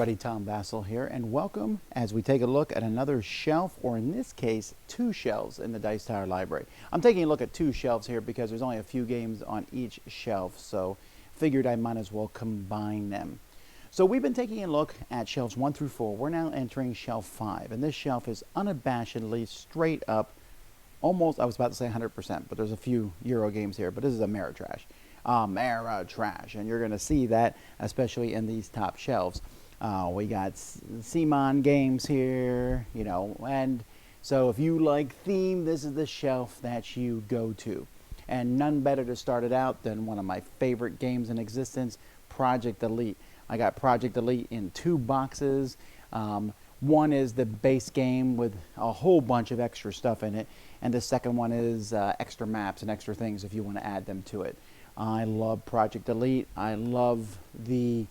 everybody, Tom Vasel here, and welcome as we take a look at another shelf, or in this case, two shelves in the Dice Tower library. I'm taking a look at two shelves here because there's only a few games on each shelf, so figured I might as well combine them. So we've been taking a look at shelves 1 through 4. We're now entering shelf 5, and this shelf is unabashedly straight up, almost, I was about to say 100%, but there's a few Euro games here, but this is Ameritrash. Ameritrash, and you're going to see that especially in these top shelves. We got Simon games here, you know, and so if you like theme, this is the shelf that you go to. And none better to start it out than one of my favorite games in existence, Projekt Elite. I got Projekt Elite in 2 boxes. One is the base game with a whole bunch of extra stuff in it, and the second one is extra maps and extra things if you want to add them to it. I love Projekt Elite. I love the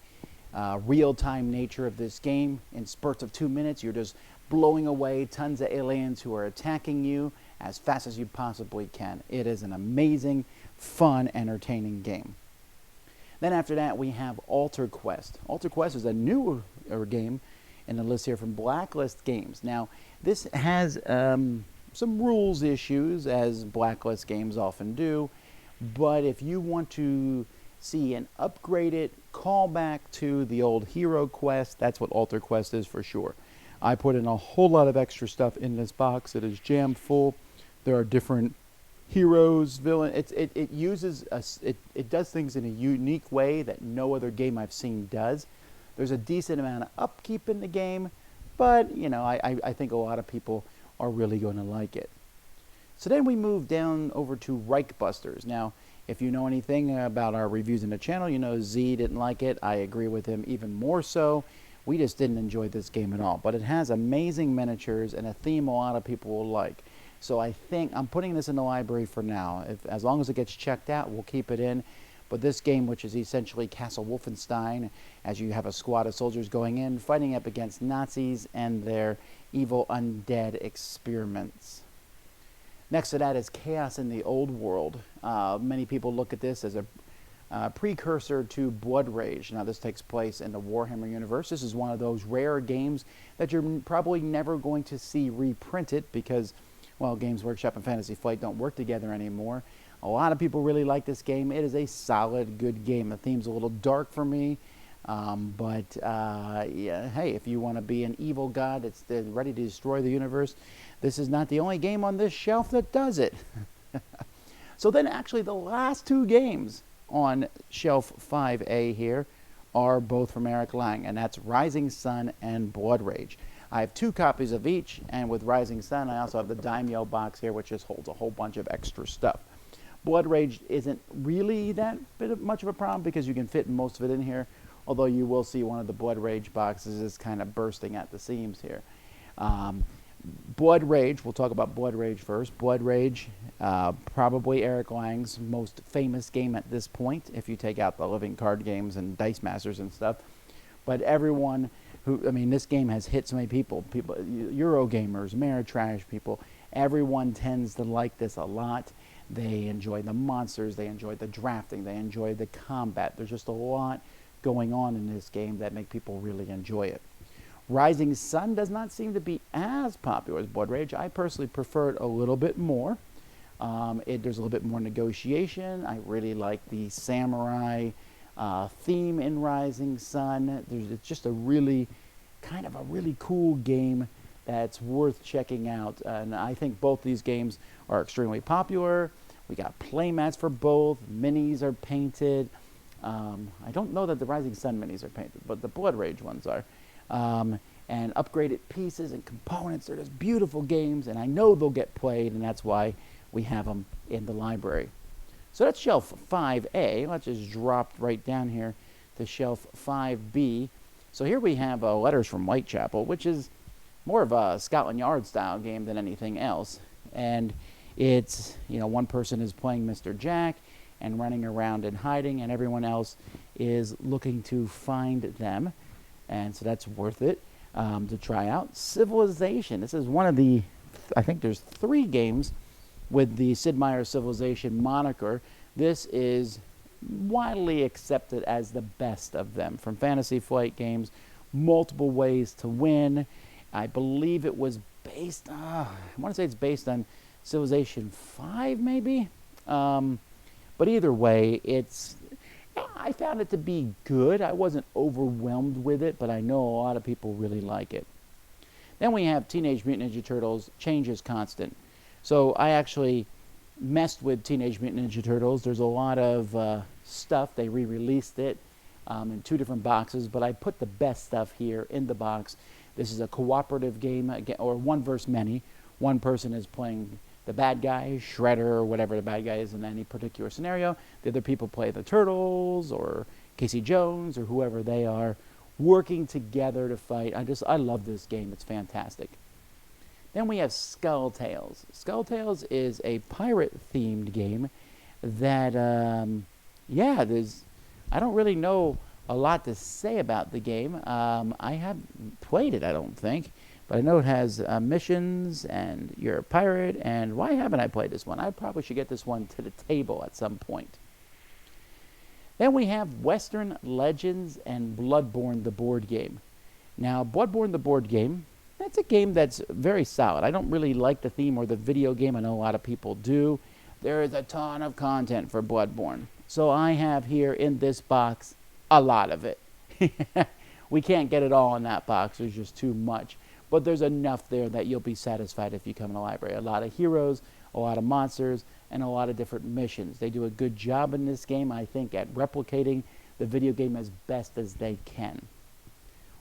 real-time nature of this game. In spurts of 2 minutes, you're just blowing away tons of aliens who are attacking you as fast as you possibly can. It is an amazing, fun, entertaining game. Then after that, we have Alter Quest. Alter Quest is a newer game in the list here from Blacklist Games. Now, this has some rules issues, as Blacklist games often do, but if you want to see an upgraded callback to the old Hero Quest, that's what Alter Quest is for sure. I put in a whole lot of extra stuff in this box. It is jammed full. There are different heroes, villains. It uses it does things in a unique way that no other game I've seen does. There's a decent amount of upkeep in the game, but you know, I think a lot of people are really going to like it. So then we move down over to Reichbusters. Now, if you know anything about our reviews in the channel, you know Z didn't like it. I agree with him even more so. We just didn't enjoy this game at all. But it has amazing miniatures and a theme a lot of people will like. So I think I'm putting this in the library for now. As long as it gets checked out, we'll keep it in. But this game, which is essentially Castle Wolfenstein, as you have a squad of soldiers going in, fighting up against Nazis and their evil undead experiments. Next to that is Chaos in the Old World. Many people look at this as a precursor to Blood Rage. Now, this takes place in the Warhammer universe. This is one of those rare games that you're probably never going to see reprinted because, well, Games Workshop and Fantasy Flight don't work together anymore. A lot of people really like this game. It is a solid, good game. The theme's a little dark for me, yeah, hey, if you want to be an evil god that's ready to destroy the universe, this is not the only game on this shelf that does it. So then actually the last 2 games on shelf 5A here are both from Eric Lang, and that's Rising Sun and Blood Rage. I have 2 copies of each, and with Rising Sun I also have the Daimyo box here, which just holds a whole bunch of extra stuff. Blood Rage isn't really that much of a problem because you can fit most of it in here, although you will see one of the Blood Rage boxes is kind of bursting at the seams here. Blood Rage, we'll talk about Blood Rage first. Blood Rage, probably Eric Lang's most famous game at this point, if you take out the living card games and Dice Masters and stuff. But everyone who, I mean, this game has hit so many people, Euro gamers, Ameritrash people, everyone tends to like this a lot. They enjoy the monsters, they enjoy the drafting, they enjoy the combat. There's just a lot going on in this game that make people really enjoy it. Rising Sun does not seem to be as popular as Blood Rage. I personally prefer it a little bit more. There's a little bit more negotiation. I really like the samurai theme in Rising Sun. It's just a really, kind of a really cool game that's worth checking out. And I think both these games are extremely popular. We got playmats for both. Minis are painted. I don't know that the Rising Sun minis are painted, but the Blood Rage ones are. And upgraded pieces and components. They're just beautiful games, and I know they'll get played, and that's why we have them in the library. So that's shelf 5A. Let's just drop right down here to shelf 5B. So here we have Letters from Whitechapel, which is more of a Scotland Yard style game than anything else. And it's, you know, one person is playing Mr. Jack and running around and hiding, and everyone else is looking to find them. And so that's worth it to try out. Civilization. This is one of the, I think there's 3 games with the Sid Meier's Civilization moniker. This is widely accepted as the best of them. From Fantasy Flight Games, multiple ways to win. I believe it was based, I want to say it's based on Civilization 5 maybe. But either way, I found it to be good. I wasn't overwhelmed with it, but I know a lot of people really like it. Then we have Teenage Mutant Ninja Turtles Change is Constant. So I actually messed with Teenage Mutant Ninja Turtles. There's a lot of stuff. They re-released it in 2 different boxes, but I put the best stuff here in the box. This is a cooperative game, or one versus many. One person is playing the bad guy, Shredder, or whatever the bad guy is in any particular scenario. The other people play the Turtles, or Casey Jones, or whoever they are, working together to fight. I love this game. It's fantastic. Then we have Skull Tales. Skull Tales is a pirate-themed game that, I don't really know a lot to say about the game. I haven't played it, I don't think. But I know it has missions, and you're a pirate, and why haven't I played this one? I probably should get this one to the table at some point. Then we have Western Legends and Bloodborne, the board game. Now, Bloodborne, the board game, that's a game that's very solid. I don't really like the theme or the video game. I know a lot of people do. There is a ton of content for Bloodborne. So I have here in this box a lot of it. We can't get it all in that box. There's just too much. But there's enough there that you'll be satisfied if you come to the library. A lot of heroes, a lot of monsters, and a lot of different missions. They do a good job in this game, I think, at replicating the video game as best as they can.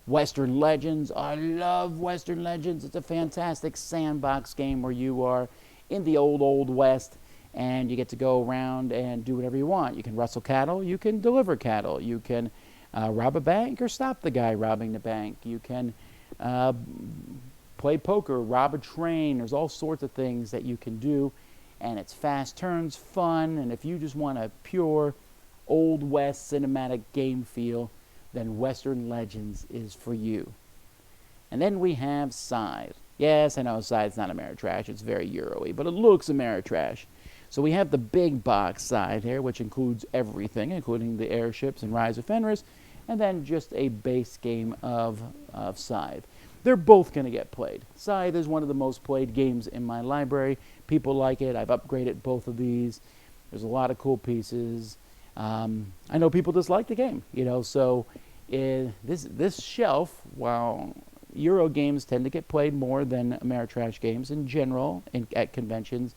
Western Legends. I love Western Legends. It's a fantastic sandbox game where you are in the old West, and you get to go around and do whatever you want. You can rustle cattle. You can deliver cattle. You can rob a bank or stop the guy robbing the bank. You can play poker, rob a train. There's all sorts of things that you can do, and it's fast turns, fun, and if you just want a pure Old West cinematic game feel, then Western Legends is for you. And then we have Scythe. Yes, I know Scythe's not Ameritrash. It's very Euro-y, but it looks Ameritrash. So we have the big box Scythe here, which includes everything, including the airships and Rise of Fenris, and then just a base game of Scythe. They're both going to get played. Scythe is one of the most played games in my library. People like it. I've upgraded both of these. There's a lot of cool pieces. I know people dislike the game, so this shelf, while Euro games tend to get played more than Ameritrash games in general at conventions,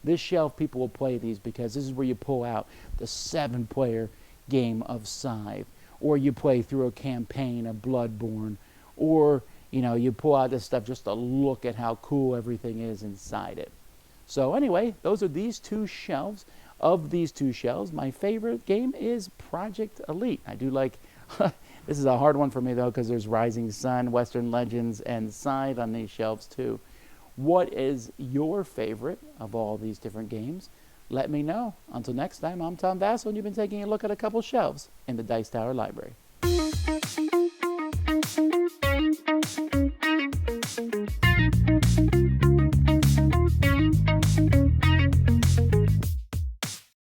this shelf people will play these because this is where you pull out the 7-player game of Scythe, or you play through a campaign of Bloodborne, or you pull out this stuff just to look at how cool everything is inside it. So anyway, those are these 2 shelves. Of these 2 shelves, my favorite game is Projekt Elite. I do like, this is a hard one for me though, because there's Rising Sun, Western Legends, and Scythe on these shelves too. What is your favorite of all these different games? Let me know. Until next time, I'm Tom Vasel, and you've been taking a look at a couple shelves in the Dice Tower Library.